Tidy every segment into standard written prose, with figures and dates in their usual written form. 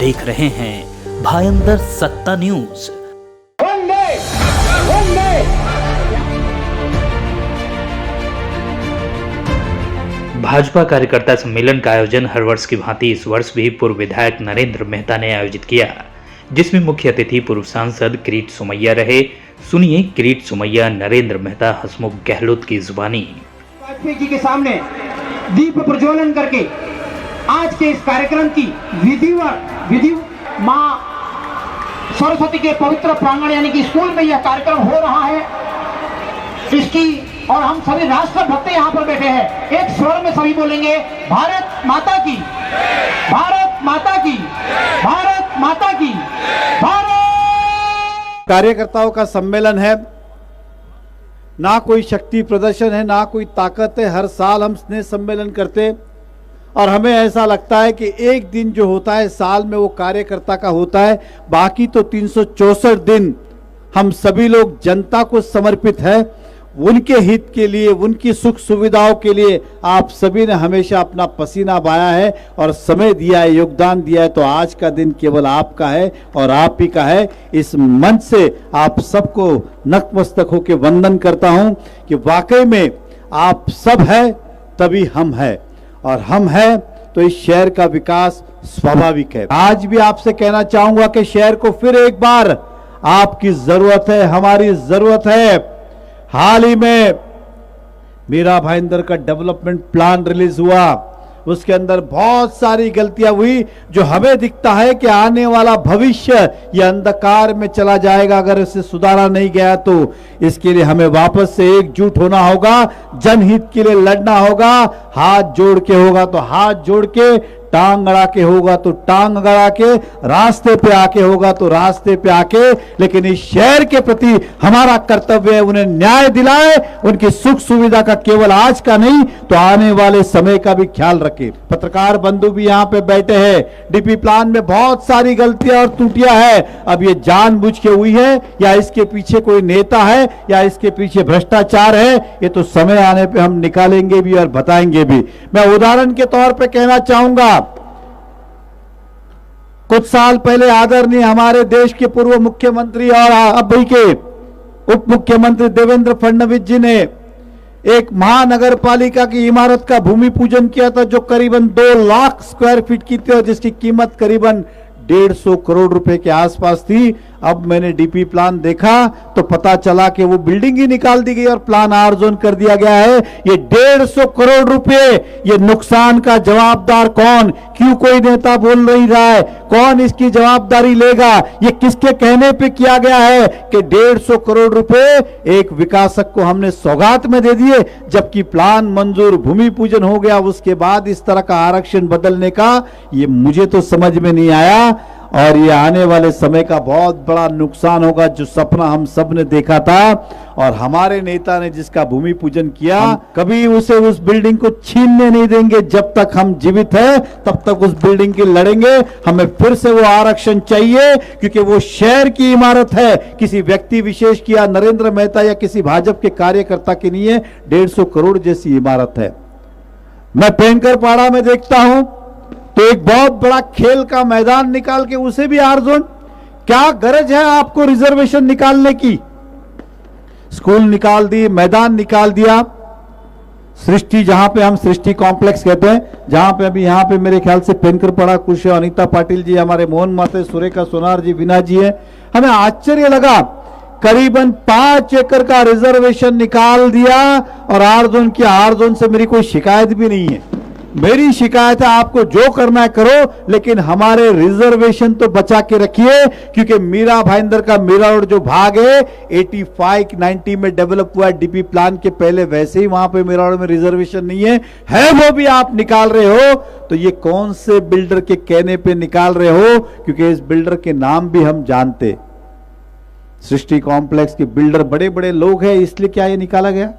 देख रहे हैं भायंदर सत्ता न्यूज। भाजपा कार्यकर्ता सम्मेलन का आयोजन हर वर्ष की भांति इस वर्ष भी पूर्व विधायक नरेंद्र मेहता ने आयोजित किया, जिसमें मुख्य अतिथि पूर्व सांसद किरीट सोमैया रहे। सुनिए किरीट सोमैया, नरेंद्र मेहता, हसमुख गहलोत की जुबानी। वाजपेयी जी के सामने दीप प्रज्वलन करके आज के इस कार्यक्रम की विधि मां सरस्वती के पवित्र प्रांगण यानी कि स्कूल में यह कार्यक्रम हो रहा है। इसकी और हम सभी राष्ट्रभक्त यहाँ पर बैठे हैं, एक स्वर में सभी बोलेंगे भारत माता की, भारत माता की, भारत माता की, भारत। कार्यकर्ताओं का सम्मेलन है, ना कोई शक्ति प्रदर्शन है, ना कोई ताकत है। हर साल हम स्नेह सम्मेलन करते और हमें ऐसा लगता है कि एक दिन जो होता है साल में वो कार्यकर्ता का होता है, बाकी तो 364 दिन हम सभी लोग जनता को समर्पित है। उनके हित के लिए, उनकी सुख सुविधाओं के लिए आप सभी ने हमेशा अपना पसीना बहाया है और समय दिया है, योगदान दिया है। तो आज का दिन केवल आपका है और आप ही का है। इस मंच से आप सबको नतमस्तक होकर वंदन करता हूं कि वाकई में आप सब है तभी हम है, और हम है तो इस शहर का विकास स्वाभाविक है। आज भी आपसे कहना चाहूंगा कि शहर को फिर एक बार आपकी जरूरत है, हमारी जरूरत है। हाल ही में मीरा भाईंदर का डेवलपमेंट प्लान रिलीज हुआ, उसके अंदर बहुत सारी गलतियां हुई जो हमें दिखता है कि आने वाला भविष्य ये अंधकार में चला जाएगा अगर इसे सुधारा नहीं गया। तो इसके लिए हमें वापस से एकजुट होना होगा, जनहित के लिए लड़ना होगा। हाथ जोड़ के होगा तो हाथ जोड़ के, टांग अड़ा के होगा तो टांग अड़ा के, रास्ते पे आके होगा तो रास्ते पे आके। लेकिन इस शहर के प्रति हमारा कर्तव्य है उन्हें न्याय दिलाए, उनकी सुख सुविधा का केवल आज का नहीं तो आने वाले समय का भी ख्याल रखे। पत्रकार बंधु भी यहाँ पे बैठे हैं। डीपी प्लान में बहुत सारी गलतियां और त्रुटियां है। अब ये जानबूझ के हुई है या इसके पीछे कोई नेता है या इसके पीछे भ्रष्टाचार है, ये तो समय आने पे हम निकालेंगे भी और बताएंगे भी। मैं उदाहरण के तौर पे कहना चाहूंगा, कुछ साल पहले आदरणीय हमारे देश के पूर्व मुख्यमंत्री और अभी के उप मुख्यमंत्री देवेंद्र फडणवीस जी ने एक महानगर पालिका की इमारत का भूमि पूजन किया था जो करीबन 2 लाख स्क्वायर फीट की थी और जिसकी कीमत करीबन 150 करोड़ रुपए के आसपास थी। अब मैंने डीपी प्लान देखा तो पता चला कि वो बिल्डिंग ही निकाल दी गई और प्लान आर जोन कर दिया गया है। ये 150 करोड़ रुपए, ये नुकसान का जवाबदार कौन? क्यों कोई नेता बोल नहीं रहा है? कौन इसकी जवाबदारी लेगा? ये किसके कहने पे किया गया है कि 150 करोड़ रुपए एक विकासक को हमने सौगात में दे दिए, जबकि प्लान मंजूर, भूमि पूजन हो गया, उसके बाद इस तरह का आरक्षण बदलने का ये मुझे तो समझ में नहीं आया। और ये आने वाले समय का बहुत बड़ा नुकसान होगा। जो सपना हम सब ने देखा था और हमारे नेता ने जिसका भूमि पूजन किया, कभी उसे उस बिल्डिंग को छीनने नहीं देंगे। जब तक हम जीवित हैं तब तक उस बिल्डिंग की लड़ेंगे। हमें फिर से वो आरक्षण चाहिए क्योंकि वो शहर की इमारत है, किसी व्यक्ति विशेष की या नरेंद्र मेहता या किसी भाजपा के कार्यकर्ता की नहीं है। 150 करोड़ जैसी इमारत है। मैं पेंकर पाड़ा में देखता हूं तो एक बहुत बड़ा खेल का मैदान निकाल के उसे भी आर जोन। क्या गरज है आपको रिजर्वेशन निकालने की? स्कूल निकाल दी, मैदान निकाल दिया। सृष्टि, जहां पे हम सृष्टि कॉम्प्लेक्स कहते हैं, जहां पे अभी यहाँ पे मेरे ख्याल से पेनकर पड़ा कुछ अनीता पाटिल जी, हमारे मोहन माते, सुरेखा सोनार जी, विना जी है। हमें आश्चर्य लगा, करीबन 5 एकड़ का रिजर्वेशन निकाल दिया और आर जोन की। आर जोन से मेरी कोई शिकायत भी नहीं है। मेरी शिकायत है आपको जो करना है करो, लेकिन हमारे रिजर्वेशन तो बचा के रखिए। क्योंकि मीरा भाईंदर का मीरा रोड जो भाग है 85-90 में डेवलप हुआ है डीपी प्लान के पहले, वैसे ही वहां पे मीरा रोड में रिजर्वेशन नहीं है वो भी आप निकाल रहे हो। तो ये कौन से बिल्डर के कहने पे निकाल रहे हो? क्योंकि इस बिल्डर के नाम भी हम जानते, सृष्टि कॉम्प्लेक्स के बिल्डर बड़े बड़े लोग हैं, इसलिए क्या ये निकाला गया?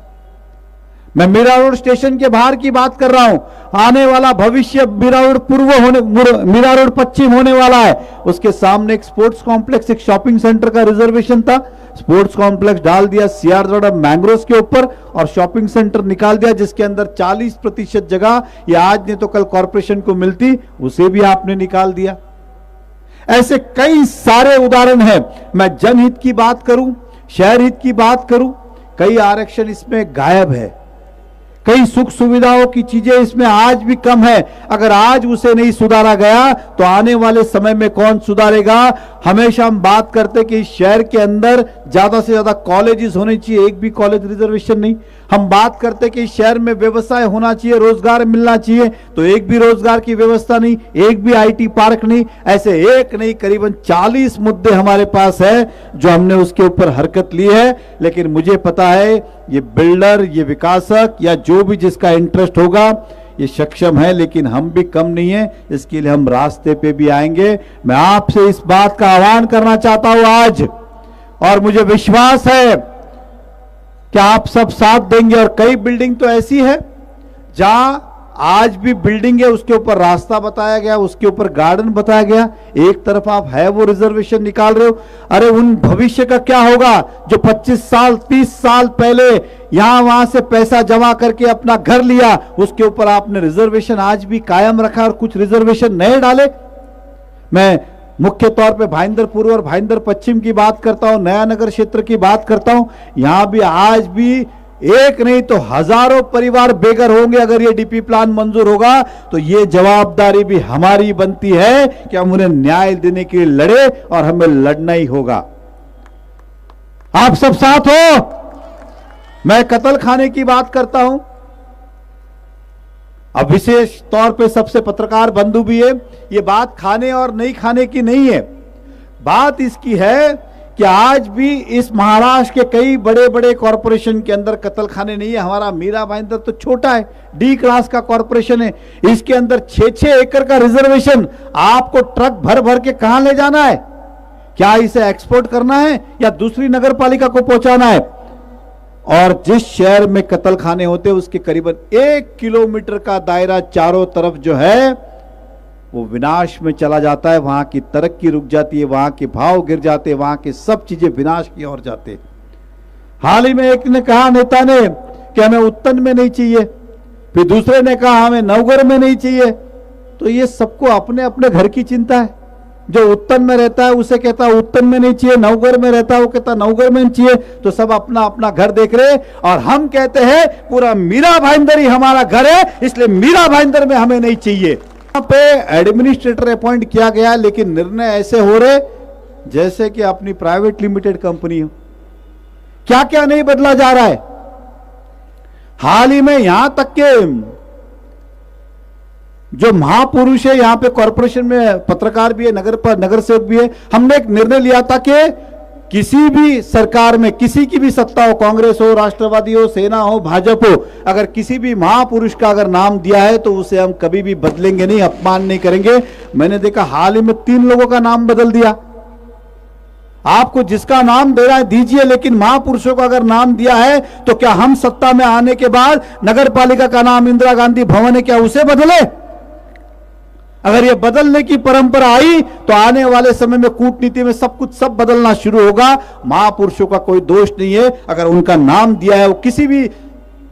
मैं मीरा रोड स्टेशन के बाहर की बात कर रहा हूं। आने वाला भविष्य मीरा रोड पूर्व होने, मीरा रोड पश्चिम होने वाला है। उसके सामने एक स्पोर्ट्स कॉम्प्लेक्स, एक शॉपिंग सेंटर का रिजर्वेशन था। स्पोर्ट्स कॉम्प्लेक्स डाल दिया सियारजोड़ा मैंग्रोव के ऊपर और शॉपिंग सेंटर निकाल दिया, जिसके अंदर 40% जगह ये आज नहीं तो कल कॉर्पोरेशन को मिलती, उसे भी आपने निकाल दिया। ऐसे कई सारे उदाहरण हैं। मैं जनहित की बात करूं, शहर हित की बात करूं, कई आरक्षण इसमें गायब है, कई सुख सुविधाओं की चीजें इसमें आज भी कम है। अगर आज उसे नहीं सुधारा गया तो आने वाले समय में कौन सुधारेगा? हमेशा हम बात करते कि इस शहर के अंदर ज्यादा से ज्यादा कॉलेजेस होने चाहिए, एक भी कॉलेज रिजर्वेशन नहीं। हम बात करते कि इस शहर में व्यवसाय होना चाहिए, रोजगार मिलना चाहिए, तो एक भी रोजगार की व्यवस्था नहीं, एक भी आईटी पार्क नहीं। ऐसे एक नहीं, करीबन 40 मुद्दे हमारे पास है जो हमने उसके ऊपर हरकत ली है। लेकिन मुझे पता है ये बिल्डर, ये विकासक या जो भी जिसका इंटरेस्ट होगा ये सक्षम है, लेकिन हम भी कम नहीं है, इसके लिए हम रास्ते पे भी आएंगे। मैं आपसे इस बात का आह्वान करना चाहता हूं आज, और मुझे विश्वास है कि आप सब साथ देंगे। और कई बिल्डिंग तो ऐसी है जहां आज भी बिल्डिंग है, उसके ऊपर रास्ता बताया गया, उसके ऊपर गार्डन बताया गया, एक तरफ आप है वो रिजर्वेशन निकाल रहे हो। अरे उन भविष्य का क्या होगा जो 25 साल 30 साल पहले यहां वहां से पैसा जमा करके अपना घर लिया, उसके ऊपर आपने रिजर्वेशन आज भी कायम रखा और कुछ रिजर्वेशन नए डाले। मैं मुख्य तौर पे भाईंदर पूर्व और भाईंदर पश्चिम की बात करता हूं, नया नगर क्षेत्र की बात करता हूं। यहां भी आज भी एक नहीं तो हजारों परिवार बेघर होंगे। अगर ये डीपी प्लान मंजूर होगा तो ये जवाबदारी भी हमारी बनती है कि हम उन्हें न्याय देने के लिए लड़े, और हमें लड़ना ही होगा। आप सब साथ हो। मैं कत्ल खाने की बात करता हूं, अब विशेष तौर पे सबसे पत्रकार बंधु भी है। ये बात खाने और नहीं खाने की नहीं है, बात इसकी है कि आज भी इस महाराष्ट्र के कई बड़े बड़े कॉरपोरेशन के अंदर कत्ल खाने नहीं है। हमारा मीरा भाईंदर तो छोटा है, डी क्लास का कॉरपोरेशन है, इसके अंदर 6-6 एकड़ का रिजर्वेशन। आपको ट्रक भर भर के कहां ले जाना है? क्या इसे एक्सपोर्ट करना है या दूसरी नगर पालिका को पहुंचाना है? और जिस शहर में कत्ल खाने होते हैं उसके करीबन 1 किलोमीटर का दायरा चारों तरफ जो है वो विनाश में चला जाता है। वहां की तरक्की रुक जाती है, वहां के भाव गिर जाते हैं, वहां की सब चीजें विनाश की ओर जाते हैं। हाल ही में एक ने कहा, नेता ने, कि हमें उत्तन में नहीं चाहिए, फिर दूसरे ने कहा हमें नवगढ़ में नहीं चाहिए। तो ये सबको अपने अपने घर की चिंता है। जो उत्तन में रहता है उसे कहता है उत्तन में नहीं चाहिए, नवगढ़ में रहता है वो कहता नवगढ़ में नहीं चाहिए। तो सब अपना अपना घर देख रहे, और हम कहते हैं पूरा मीरा भाईंदर ही हमारा घर है, इसलिए मीरा भाईंदर में हमें नहीं चाहिए। पे एडमिनिस्ट्रेटर अपॉइंट किया गया, लेकिन निर्णय ऐसे हो रहे जैसे कि अपनी प्राइवेट लिमिटेड कंपनी हो। क्या क्या नहीं बदला जा रहा है। हाल ही में यहां तक के जो महापुरुष है यहां पे कॉर्पोरेशन में, पत्रकार भी है, नगर सेवक भी है, हमने एक निर्णय लिया था कि किसी भी सरकार में किसी की भी सत्ता हो, कांग्रेस हो, राष्ट्रवादी हो, सेना हो, भाजपा हो, अगर किसी भी महापुरुष का अगर नाम दिया है तो उसे हम कभी भी बदलेंगे नहीं, अपमान नहीं करेंगे। मैंने देखा हाल ही में 3 लोगों का नाम बदल दिया। आपको जिसका नाम दे रहा है दीजिए, लेकिन महापुरुषों का अगर नाम दिया है तो क्या हम सत्ता में आने के बाद नगर पालिका का नाम इंदिरा गांधी भवन है, क्या उसे बदले? अगर ये बदलने की परंपरा आई तो आने वाले समय में कूटनीति में सब कुछ सब बदलना शुरू होगा। महापुरुषों का कोई दोष नहीं है, अगर उनका नाम दिया है, वो किसी भी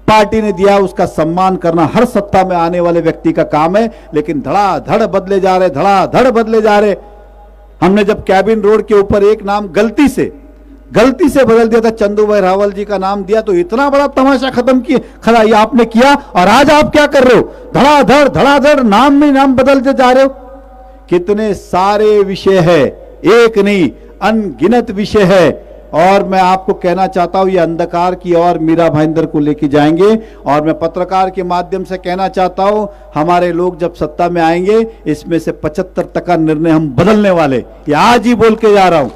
पार्टी ने दिया है, उसका सम्मान करना हर सत्ता में आने वाले व्यक्ति का काम है। लेकिन धड़ाधड़ बदले जा रहे, धड़ाधड़ बदले जा रहे। हमने जब कैबिन रोड के ऊपर एक नाम गलती से बदल दिया था, चंदू भाई रावल जी का नाम दिया, तो इतना बड़ा तमाशा खड़ा ये आपने किया, और आज आप क्या कर रहे हो? धड़ाधड़ नाम में नाम बदलते जा रहे हो। कितने सारे विषय है, एक नहीं अनगिनत विषय है। और मैं आपको कहना चाहता हूं ये अंधकार की ओर मीरा भाईंदर को लेके जाएंगे। और मैं पत्रकार के माध्यम से कहना चाहता हूं हमारे लोग जब सत्ता में आएंगे इसमें से 75% का निर्णय हम बदलने वाले, ये आज ही बोल के जा रहा हूं,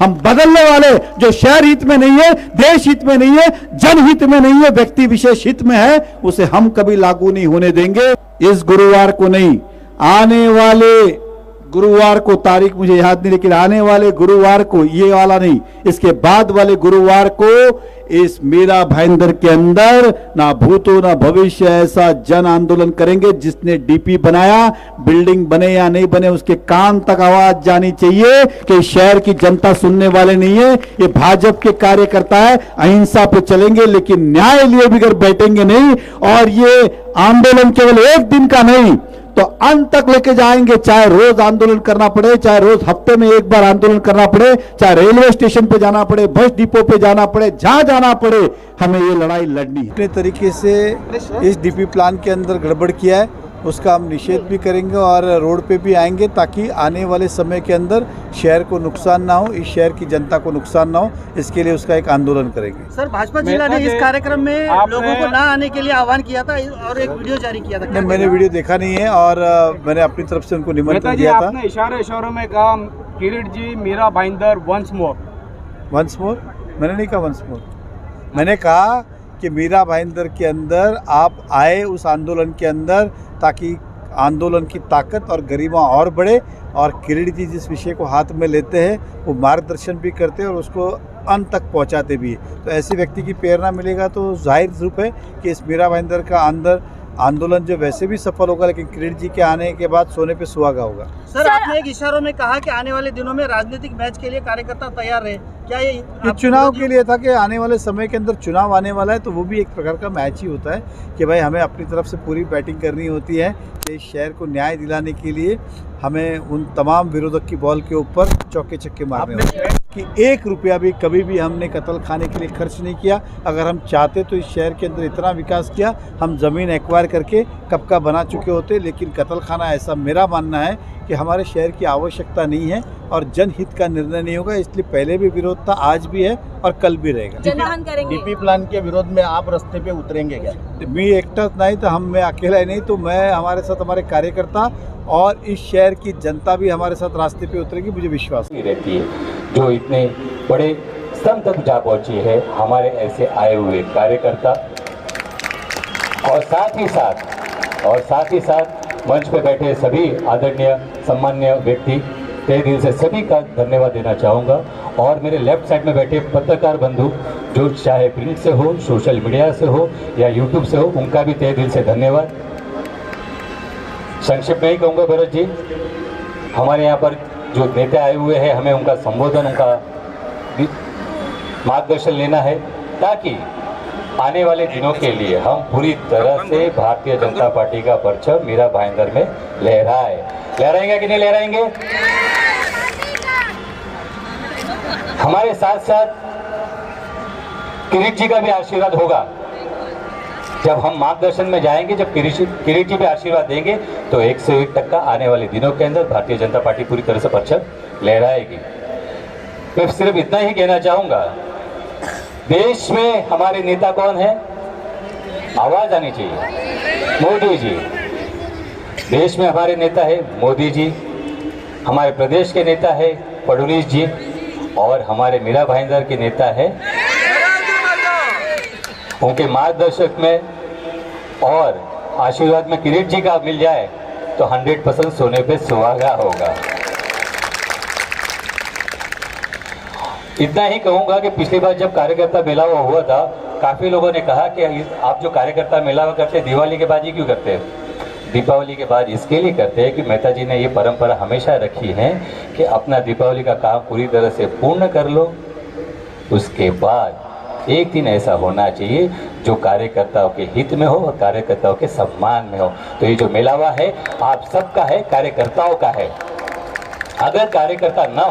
हम बदलने वाले। जो शहर हित में नहीं है, देश हित में नहीं है, जनहित में नहीं है, व्यक्ति विशेष हित में है, उसे हम कभी लागू नहीं होने देंगे। इस गुरुवार को नहीं, आने वाले गुरुवार को, तारीख मुझे याद नहीं, लेकिन आने वाले गुरुवार को, ये वाला नहीं, इसके बाद वाले गुरुवार को इस मीरा भाईंदर के अंदर ना भूतो ना भविष्य ऐसा जन आंदोलन करेंगे। जिसने डीपी बनाया, बिल्डिंग बने या नहीं बने, उसके कान तक आवाज जानी चाहिए कि शहर की जनता सुनने वाले नहीं है, ये भाजपा के कार्यकर्ता है, अहिंसा पे चलेंगे लेकिन न्याय लिए बगैर बैठेंगे नहीं। और ये आंदोलन केवल एक दिन का नहीं, तो अंत तक लेके जाएंगे, चाहे रोज आंदोलन करना पड़े, चाहे रोज हफ्ते में एक बार आंदोलन करना पड़े, चाहे रेलवे स्टेशन पे जाना पड़े, बस डिपो पे जाना पड़े, जहां जाना पड़े, हमें ये लड़ाई लड़नी है। अपने तरीके से इस डीपी प्लान के अंदर गड़बड़ किया है, उसका हम निषेध भी करेंगे और रोड पे भी आएंगे, ताकि आने वाले समय के अंदर शहर को नुकसान ना हो, इस शहर की जनता को नुकसान ना हो, इसके लिए उसका एक आंदोलन करेंगे। सर, भाजपा जिला ने इस कार्यक्रम में लोगों को ना आने के लिए आह्वान किया था और एक वीडियो जारी किया था। नहीं, मैंने वीडियो देखा नहीं है और मैंने अपनी तरफ से उनको निमंत्रण दिया था। आपने इशारों में कहा किरीट जी मीरा भाईंदर वंस मोर। मैंने नहीं कहा वंस मोर, मैंने कहा कि मीरा भाईंदर के अंदर आप आए उस आंदोलन के अंदर, ताकि आंदोलन की ताकत और गरिमा और बढ़े, और किरीट जी जिस विषय को हाथ में लेते हैं वो मार्गदर्शन भी करते हैं और उसको अंत तक पहुंचाते भी हैं। तो ऐसे व्यक्ति की प्रेरणा मिलेगा तो जाहिर रूप है कि इस मीरा भाईंदर का आंदोलन जो वैसे भी सफल होगा, लेकिन किरीट जी के आने के बाद सोने पे सुहागा होगा। सर, आपने एक इशारों में कहा कि आने वाले दिनों में राजनीतिक मैच के लिए कार्यकर्ता तैयार रहे, क्या ये चुनाव के लिए था कि आने वाले समय के अंदर चुनाव आने वाला है, तो वो भी एक प्रकार का मैच ही होता है कि भाई हमें अपनी तरफ से पूरी बैटिंग करनी होती है। इस शहर को न्याय दिलाने के लिए हमें उन तमाम विरोधक की बॉल के ऊपर चौके छक्के मारने होते हैं कि 1 रुपया भी कभी भी हमने कत्ल खाने के लिए खर्च नहीं किया। अगर हम चाहते तो इस शहर के अंदर इतना विकास किया, हम ज़मीन एक्वायर करके कब का बना चुके होते, लेकिन कत्ल खाना, ऐसा मेरा मानना है कि हमारे शहर की आवश्यकता नहीं है और जनहित का निर्णय नहीं होगा। इसलिए पहले भी विरोध था, आज भी है और कल भी रहेगा। डीपी प्लान के विरोध में आप रास्ते पे उतरेंगे क्या? मैं एकटा नहीं तो मैं अकेला ही नहीं, तो मैं हमारे साथ हमारे कार्यकर्ता और इस शहर की जनता भी हमारे साथ रास्ते पे उतरेगी, मुझे विश्वास रहती है। जो इतने बड़े स्तंभ तक जा पहुंची है हमारे ऐसे आए हुए कार्यकर्ता, और साथ ही साथ मंच पे बैठे सभी आदरणीय सम्मान्य व्यक्ति, तहे दिल से सभी का धन्यवाद देना चाहूँगा। और मेरे लेफ्ट साइड में बैठे पत्रकार बंधु, जो चाहे प्रिंट से हो, सोशल मीडिया से हो या यूट्यूब से हो, उनका भी तहे दिल से धन्यवाद। संक्षिप्त में ही कहूँगा भरत जी, हमारे यहाँ पर जो नेता आए हुए हैं, हमें उनका संबोधन, उनका मार्गदर्शन लेना है, ताकि आने वाले दिनों के लिए हम पूरी तरह से भारतीय जनता पार्टी का परचम मीरा भाईंदर में लहराएंगे कि नहीं लहराएंगे? हमारे साथ साथ किरीट जी का भी आशीर्वाद होगा। जब हम मार्गदर्शन में जाएंगे, जब किरीट जी भी आशीर्वाद देंगे, तो 1 से 1 टक्का आने वाले दिनों के अंदर भारतीय जनता पार्टी पूरी तरह से परचम लहराएगी। मैं सिर्फ इतना ही कहना चाहूंगा, देश में हमारे नेता कौन है? आवाज आनी चाहिए, मोदी जी। देश में हमारे नेता है मोदी जी, हमारे प्रदेश के नेता है फडणवीस जी, और हमारे मीरा भाईंदर के नेता है, उनके मार्गदर्शक में और आशीर्वाद में किरीट जी का मिल जाए तो 100% सोने पे सुहागा होगा। इतना ही कहूँगा कि पिछली बार जब कार्यकर्ता मेला हुआ था, काफ़ी लोगों ने कहा कि आप जो कार्यकर्ता मेला करते हैं, दिवाली के बाद ये क्यों करते हैं? दीपावली के बाद इसके लिए करते हैं कि मेहता जी ने ये परंपरा हमेशा रखी है कि अपना दीपावली का काम पूरी तरह से पूर्ण कर लो, उसके बाद एक दिन ऐसा होना चाहिए जो कार्यकर्ताओं के हित में हो और कार्यकर्ताओं के सम्मान में हो। तो ये जो मेलावा है आप सबका है, कार्यकर्ताओं का है। अगर कार्यकर्ता ना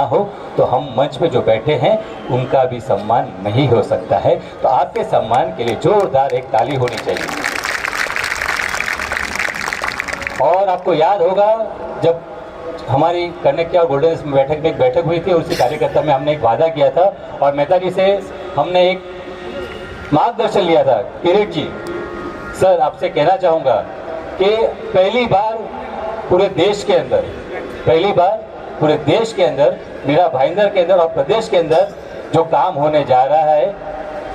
हो तो हम मंच पे जो बैठे हैं उनका भी सम्मान नहीं हो सकता है। तो आपके सम्मान के लिए जोरदार एक ताली होनी चाहिए। और आपको याद होगा जब हमारी कन्या गोल्डन में बैठक हुई थी, उसी कार्यकर्ता में हमने एक वादा किया था और मेहता जी से हमने एक मार्गदर्शन लिया था। किरीट जी सर, आपसे कहना चाहूँगा कि पहली बार पूरे देश के अंदर मीरा भाईंदर के अंदर और प्रदेश के अंदर जो काम होने जा रहा है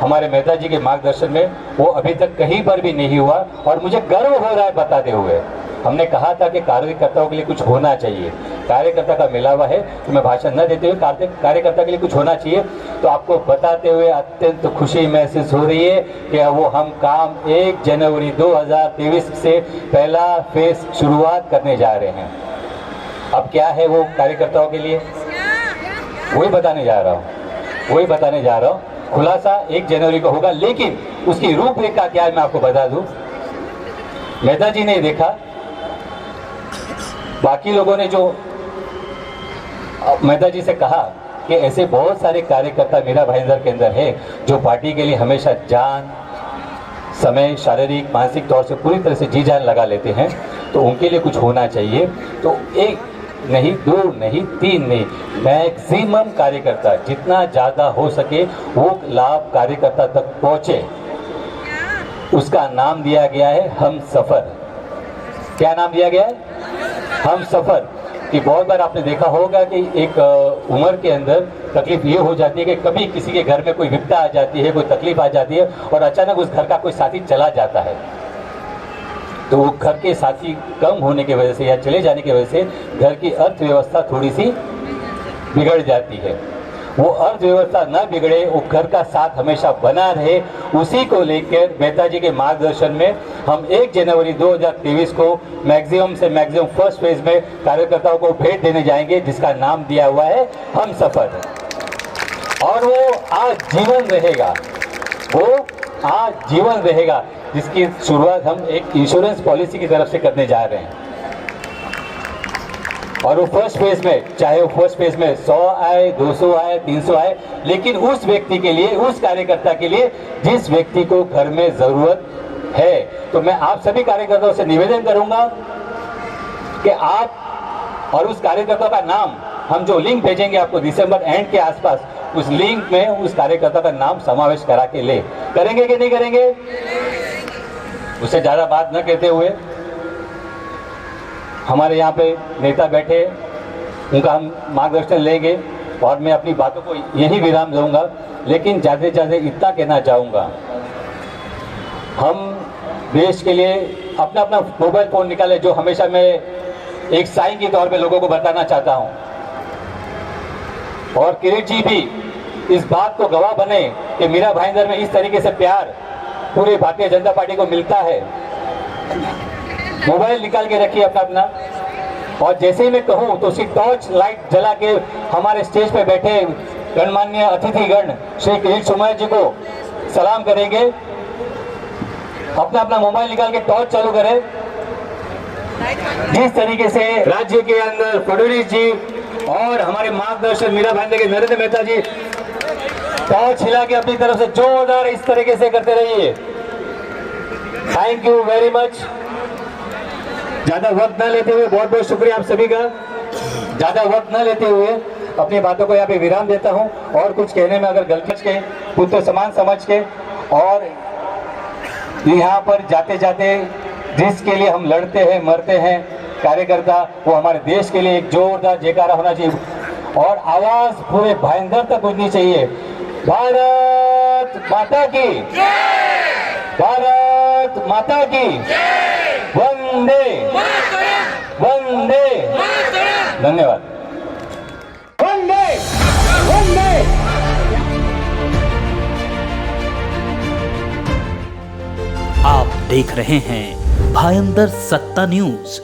हमारे मेहता जी के मार्गदर्शन में, वो अभी तक कहीं पर भी नहीं हुआ। और मुझे गर्व हो रहा है बताते हुए, हमने कहा था कि कार्यकर्ताओं के लिए कुछ होना चाहिए, कार्यकर्ता का मिलावा है, तो मैं भाषण न देते हुए कार्यकर्ता के लिए कुछ होना चाहिए। तो आपको बताते हुए अत्यंत खुशी महसूस हो रही है कि वो हम काम 1 जनवरी 2023 से पहला फेज शुरुआत करने जा रहे हैं। अब क्या है वो कार्यकर्ताओं के लिए, वही बताने जा रहा हूँ। खुलासा 1 जनवरी को होगा, लेकिन उसकी रूपरेखा क्या है मैं आपको बता दूं। मेहता जी ने देखा, बाकी लोगों ने जो मेहता जी से कहा कि ऐसे बहुत सारे कार्यकर्ता मीरा भाईंदर के अंदर है जो पार्टी के लिए हमेशा जान, समय, शारीरिक मानसिक तौर से पूरी तरह से जी जान लगा लेते हैं, तो उनके लिए कुछ होना चाहिए। तो एक नहीं, दो नहीं, तीन नहीं, मैक्सिमम कार्यकर्ता जितना ज़्यादा हो सके वो लाभ कार्यकर्ता तक पहुँचे, उसका नाम दिया गया है हम सफ़र। क्या नाम दिया गया है? हम सफ़र। कि बहुत बार आपने देखा होगा कि एक उम्र के अंदर तकलीफ ये हो जाती है कि कभी किसी के घर में कोई विपदा आ जाती है, कोई तकलीफ आ जाती है और अचानक उस घर का कोई साथी चला जाता है, तो वो घर के साथी कम होने की वजह से या चले जाने की वजह से घर की अर्थव्यवस्था थोड़ी सी बिगड़ जाती है। वो अर्थव्यवस्था न बिगड़े, वो घर का साथ हमेशा बना रहे, उसी को लेकर मेहता जी के मार्गदर्शन में हम 1 जनवरी 2023 को मैक्सिमम से मैक्सिमम फर्स्ट फेज में कार्यकर्ताओं को भेंट देने जाएंगे, जिसका नाम दिया हुआ है हम सफर। और वो आज जीवन रहेगा, वो आज जीवन रहेगा, जिसकी शुरुआत हम एक इंश्योरेंस पॉलिसी की तरफ से करने जा रहे हैं। और वो फर्स्ट फेज में, चाहे वो फर्स्ट फेज में 100 आए, 200 आए, 300 आए, लेकिन उस व्यक्ति के लिए, उस कार्यकर्ता के लिए जिस व्यक्ति को घर में जरूरत है। तो मैं आप सभी कार्यकर्ताओं से निवेदन करूंगा कि आप और उस कार्यकर्ता का नाम, हम जो लिंक भेजेंगे आपको दिसंबर एंड के आसपास, उस लिंक में उस कार्यकर्ता का नाम समावेश करा के ले। करेंगे कि नहीं करेंगे? उससे ज्यादा बात न कहते हुए, हमारे यहाँ पे नेता बैठे, उनका हम मार्गदर्शन लेंगे और मैं अपनी बातों को यही विराम दूंगा। लेकिन ज़्यादा से ज़्यादा इतना कहना चाहूँगा, हम देश के लिए अपना अपना मोबाइल फ़ोन निकाले, जो हमेशा मैं एक साइन के तौर पे लोगों को बताना चाहता हूँ। और किरीट जी भी इस बात को गवाह बने कि मीरा भाईंदर में इस तरीके से प्यार पूरे भारतीय जनता पार्टी को मिलता है। मोबाइल निकाल के रखिए अपना अपना, और जैसे ही मैं कहूँ तो उसकी टॉर्च लाइट जला के हमारे स्टेज पे बैठे गणमान्य अतिथिगण श्री किरीट सोमैया जी को सलाम करेंगे। अपना अपना मोबाइल निकाल के टॉर्च चालू करें। जिस तरीके से राज्य के अंदर फडणवीस जी और हमारे मार्गदर्शक मीरा भाईंदर के नरेंद्र मेहता जी टॉर्च हिला के अपनी तरफ से जोरदार इस तरीके से करते रहिए। Thank you very much. ज्यादा वक्त न लेते हुए, बहुत बहुत शुक्रिया आप सभी का। ज्यादा वक्त न लेते हुए अपनी बातों को यहाँ पे विराम देता हूँ। और कुछ कहने में अगर गलती के, पुत्र समान समझ के, और यहाँ पर जाते जाते जिसके लिए हम लड़ते हैं, मरते हैं कार्यकर्ता, वो हमारे देश के लिए एक जोरदार जयकारा होना चाहिए और आवाज पूरे भाईंदर तक पहुंचनी चाहिए। भारत माता की, भारत माता की, वंदे वंदे। धन्यवाद। वंदे वंदे। आप देख रहे हैं भाईंदर सत्ता न्यूज।